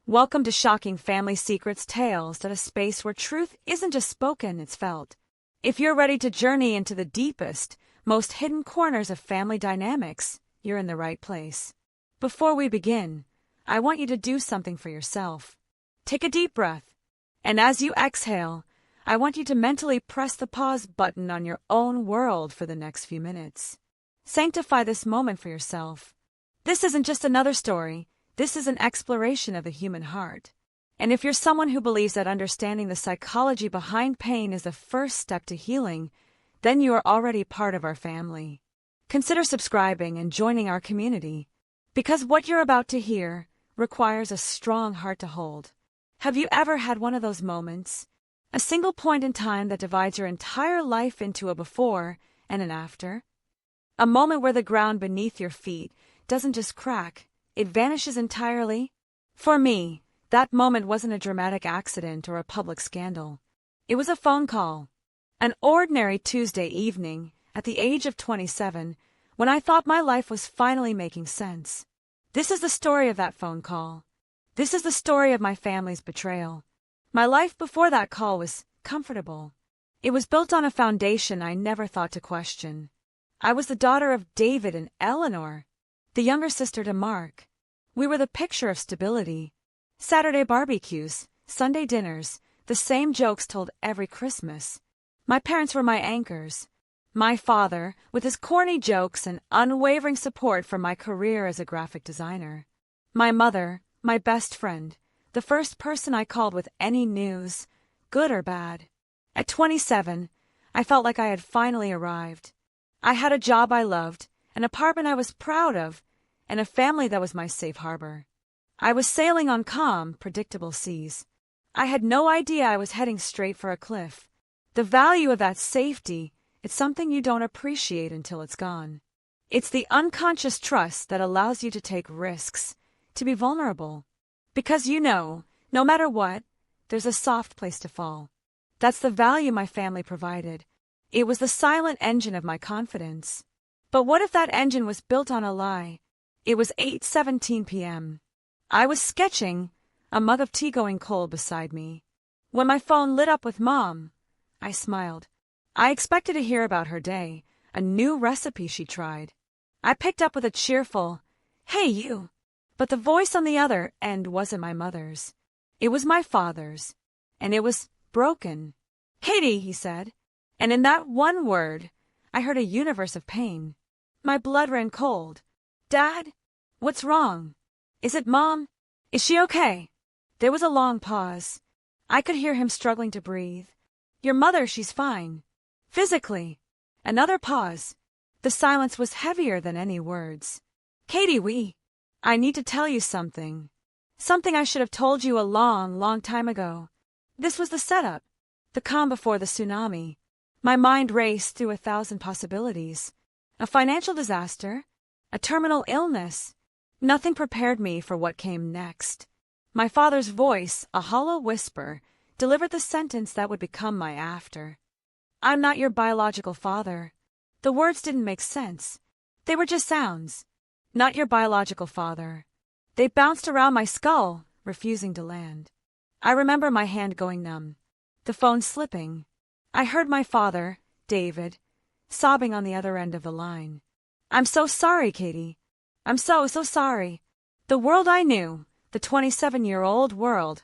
Welcome to Shocking Family Secrets Tales, at a space where truth isn't just spoken, it's felt. If you're ready to journey into the deepest, most hidden corners of family dynamics, you're in the right place. Before we begin, I want you to do something for yourself. Take a deep breath, and as you exhale, I want you to mentally press the pause button on your own world for the next few minutes. Sanctify this moment for yourself. This isn't just another story. This is an exploration of the human heart. And if you're someone who believes that understanding the psychology behind pain is the first step to healing, then you are already part of our family. Consider subscribing and joining our community, because what you're about to hear requires a strong heart to hold. Have you ever had one of those moments? A single point in time that divides your entire life into a before and an after? A moment where the ground beneath your feet doesn't just crack, it vanishes entirely? For me, that moment wasn't a dramatic accident or a public scandal. It was a phone call. An ordinary Tuesday evening, at the age of 27, when I thought my life was finally making sense. This is the story of that phone call. This is the story of my family's betrayal. My life before that call was comfortable. It was built on a foundation I never thought to question. I was the daughter of David and Eleanor, the younger sister to Mark. We were the picture of stability. Saturday barbecues, Sunday dinners, the same jokes told every Christmas. My parents were my anchors. My father, with his corny jokes and unwavering support for my career as a graphic designer. My mother, my best friend, the first person I called with any news, good or bad. At 27, I felt like I had finally arrived. I had a job I loved, an apartment I was proud of, and a family that was my safe harbor. I was sailing on calm, predictable seas. I had no idea I was heading straight for a cliff. The value of that safety, it's something you don't appreciate until it's gone. It's the unconscious trust that allows you to take risks, to be vulnerable. Because no matter what, there's a soft place to fall. That's the value my family provided. It was the silent engine of my confidence. But what if that engine was built on a lie? It was 8:17 p.m. I was sketching, a mug of tea going cold beside me. When my phone lit up with Mom, I smiled. I expected to hear about her day, a new recipe she tried. I picked up with a cheerful, "Hey, you." But the voice on the other end wasn't my mother's. It was my father's, and it was broken. "Katie," he said, and in that one word, I heard a universe of pain. My blood ran cold. "Dad? What's wrong? Is it Mom? Is she okay?" There was a long pause. I could hear him struggling to breathe. "Your mother, she's fine. Physically." Another pause. The silence was heavier than any words. "Katie, I need to tell you something. Something I should have told you a long time ago." This was the setup. The calm before the tsunami. My mind raced through 1,000 possibilities. A financial disaster? A terminal illness? Nothing prepared me for what came next. My father's voice, a hollow whisper, delivered the sentence that would become my after. "I'm not your biological father." The words didn't make sense. They were just sounds. Not your biological father. They bounced around my skull, refusing to land. I remember my hand going numb, the phone slipping. I heard my father, David, sobbing on the other end of the line. "I'm so sorry, Katie. I'm so sorry." The world I knew, the 27-year-old world,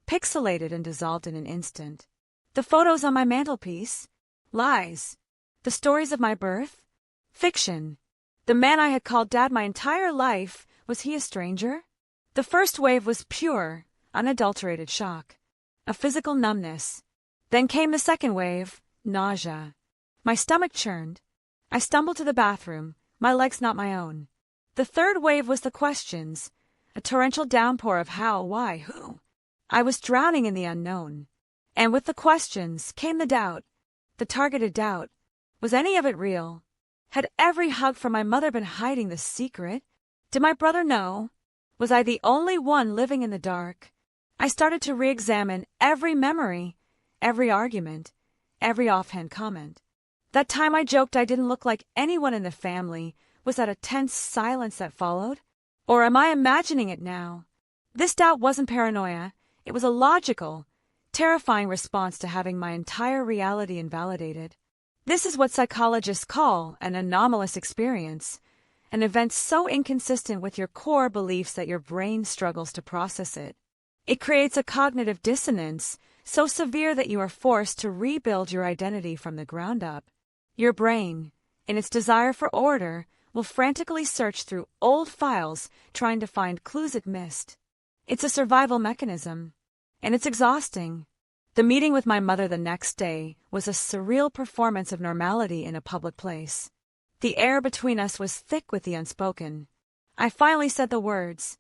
pixelated and dissolved in an instant. The photos on my mantelpiece? Lies. The stories of my birth? Fiction. The man I had called Dad my entire life, was he a stranger? The first wave was pure, unadulterated shock. A physical numbness. Then came the second wave, nausea. My stomach churned. I stumbled to the bathroom, my legs not my own. The third wave was the questions, a torrential downpour of how, why, who. I was drowning in the unknown. And with the questions came the doubt, the targeted doubt. Was any of it real? Had every hug from my mother been hiding the secret? Did my brother know? Was I the only one living in the dark? I started to re-examine every memory, every argument, every offhand comment. That time I joked I didn't look like anyone in the family, was that a tense silence that followed? Or am I imagining it now? This doubt wasn't paranoia, it was a logical, terrifying response to having my entire reality invalidated. This is what psychologists call an anomalous experience, an event so inconsistent with your core beliefs that your brain struggles to process it. It creates a cognitive dissonance so severe that you are forced to rebuild your identity from the ground up. Your brain, in its desire for order, will frantically search through old files trying to find clues it missed. It's a survival mechanism, and it's exhausting. The meeting with my mother the next day was a surreal performance of normality in a public place. The air between us was thick with the unspoken. I finally said the words,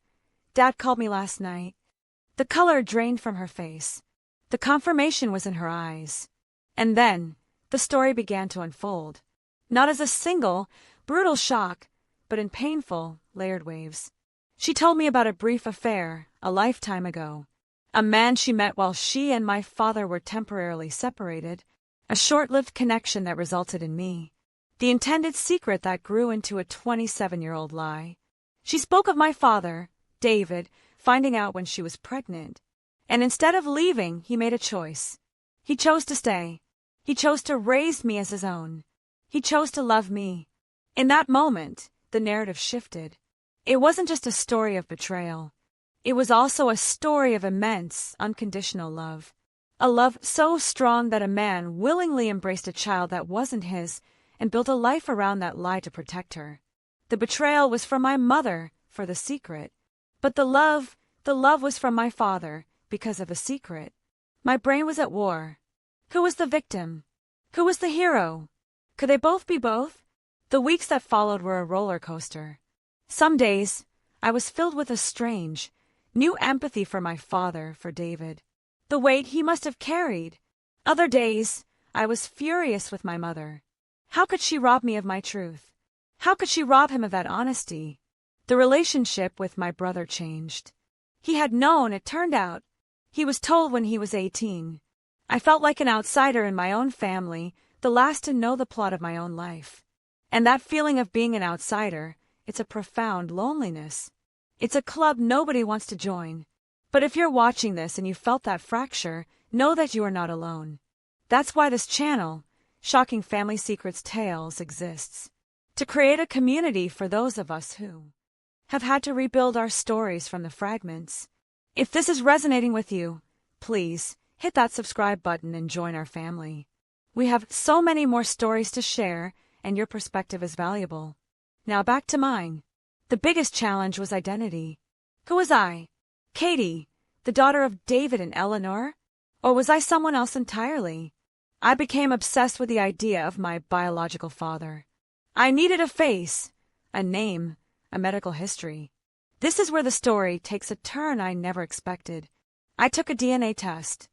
"Dad called me last night." The color drained from her face. The confirmation was in her eyes. And then, the story began to unfold. Not as a single, brutal shock, but in painful, layered waves. She told me about a brief affair, a lifetime ago. A man she met while she and my father were temporarily separated. A short-lived connection that resulted in me. The intended secret that grew into a 27-year-old lie. She spoke of my father, David, finding out when she was pregnant. And instead of leaving, he made a choice. He chose to stay. He chose to raise me as his own. He chose to love me. In that moment, the narrative shifted. It wasn't just a story of betrayal. It was also a story of immense, unconditional love. A love so strong that a man willingly embraced a child that wasn't his and built a life around that lie to protect her. The betrayal was from my mother for the secret. But the love was from my father because of a secret. My brain was at war. Who was the victim? Who was the hero? Could they both be both? The weeks that followed were a roller coaster. Some days, I was filled with a strange, new empathy for my father, for David. The weight he must have carried. Other days, I was furious with my mother. How could she rob me of my truth? How could she rob him of that honesty? The relationship with my brother changed. He had known, it turned out. He was told when he was 18. I felt like an outsider in my own family, the last to know the plot of my own life. And that feeling of being an outsider, it's a profound loneliness. It's a club nobody wants to join. But if you're watching this and you felt that fracture, know that you are not alone. That's why this channel, Shocking Family Secrets Tales, exists. To create a community for those of us who have had to rebuild our stories from the fragments. If this is resonating with you, please hit that subscribe button and join our family. We have so many more stories to share, and your perspective is valuable. Now back to mine. The biggest challenge was identity. Who was I? Katie, the daughter of David and Eleanor? Or was I someone else entirely? I became obsessed with the idea of my biological father. I needed a face, a name, a medical history. This is where the story takes a turn I never expected. I took a DNA test.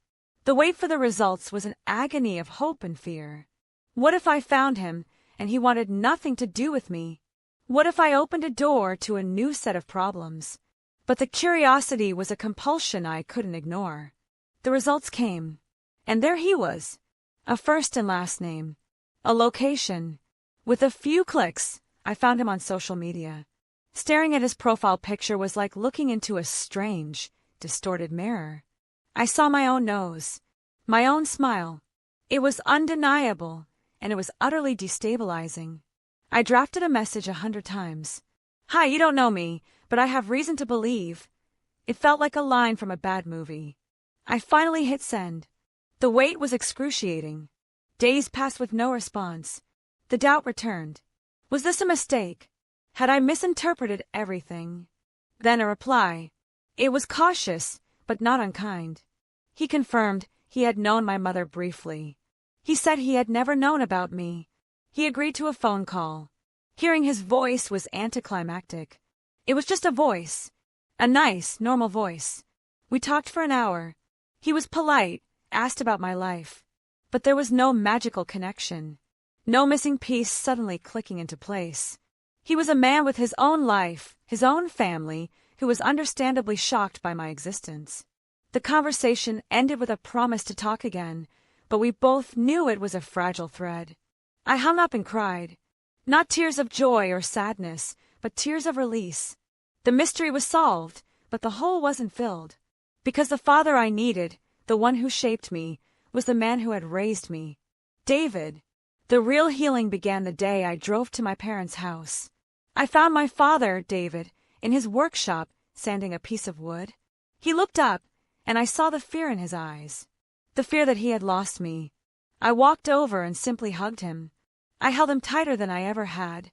The wait for the results was an agony of hope and fear. What if I found him and he wanted nothing to do with me? What if I opened a door to a new set of problems? But the curiosity was a compulsion I couldn't ignore. The results came, and there he was. A first and last name. A location. With a few clicks, I found him on social media. Staring at his profile picture was like looking into a strange, distorted mirror. I saw my own nose, my own smile. It was undeniable, and it was utterly destabilizing. I drafted a message 100 times. "Hi, you don't know me, but I have reason to believe." It felt like a line from a bad movie. I finally hit send. The wait was excruciating. Days passed with no response. The doubt returned. Was this a mistake? Had I misinterpreted everything? Then a reply. It was cautious, but not unkind. He confirmed he had known my mother briefly. He said he had never known about me. He agreed to a phone call. Hearing his voice was anticlimactic. It was just a voice. A nice, normal voice. We talked for an hour. He was polite, asked about my life. But there was no magical connection. No missing piece suddenly clicking into place. He was a man with his own life, his own family, who was understandably shocked by my existence. The conversation ended with a promise to talk again, but we both knew it was a fragile thread. I hung up and cried. Not tears of joy or sadness, but tears of release. The mystery was solved, but the hole wasn't filled. Because the father I needed, the one who shaped me, was the man who had raised me. David. The real healing began the day I drove to my parents' house. I found my father, David, in his workshop, sanding a piece of wood. He looked up, and I saw the fear in his eyes. The fear that he had lost me. I walked over and simply hugged him. I held him tighter than I ever had.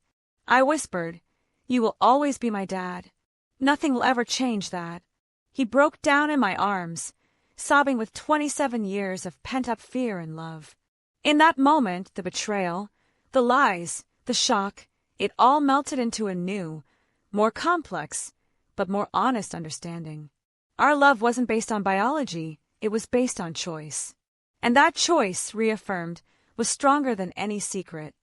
I whispered, "You will always be my dad. Nothing will ever change that." He broke down in my arms, sobbing with 27 years of pent-up fear and love. In that moment, the betrayal, the lies, the shock, it all melted into a new, more complex, but more honest understanding. Our love wasn't based on biology, it was based on choice. And that choice, reaffirmed, was stronger than any secret.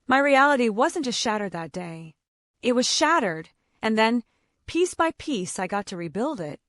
My reality wasn't just shattered that day. It was shattered, and then, piece by piece, I got to rebuild it.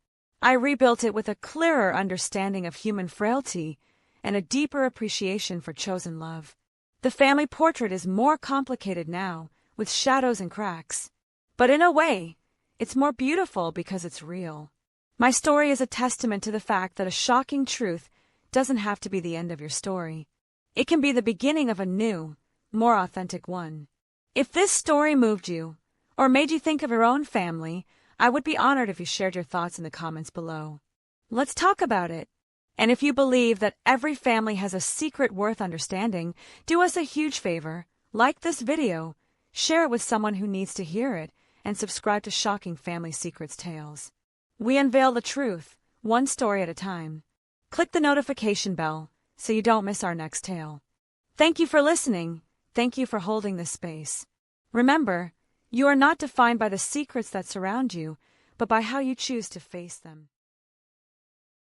I rebuilt it with a clearer understanding of human frailty and a deeper appreciation for chosen love. The family portrait is more complicated now, with shadows and cracks. But in a way, it's more beautiful because it's real. My story is a testament to the fact that a shocking truth doesn't have to be the end of your story. It can be the beginning of a new, more authentic one. If this story moved you, or made you think of your own family, I would be honored if you shared your thoughts in the comments below. Let's talk about it. And if you believe that every family has a secret worth understanding, do us a huge favor, like this video, share it with someone who needs to hear it, and subscribe to Shocking Family Secrets Tales. We unveil the truth, one story at a time. Click the notification bell so you don't miss our next tale. Thank you for listening. Thank you for holding this space. Remember, you are not defined by the secrets that surround you, but by how you choose to face them.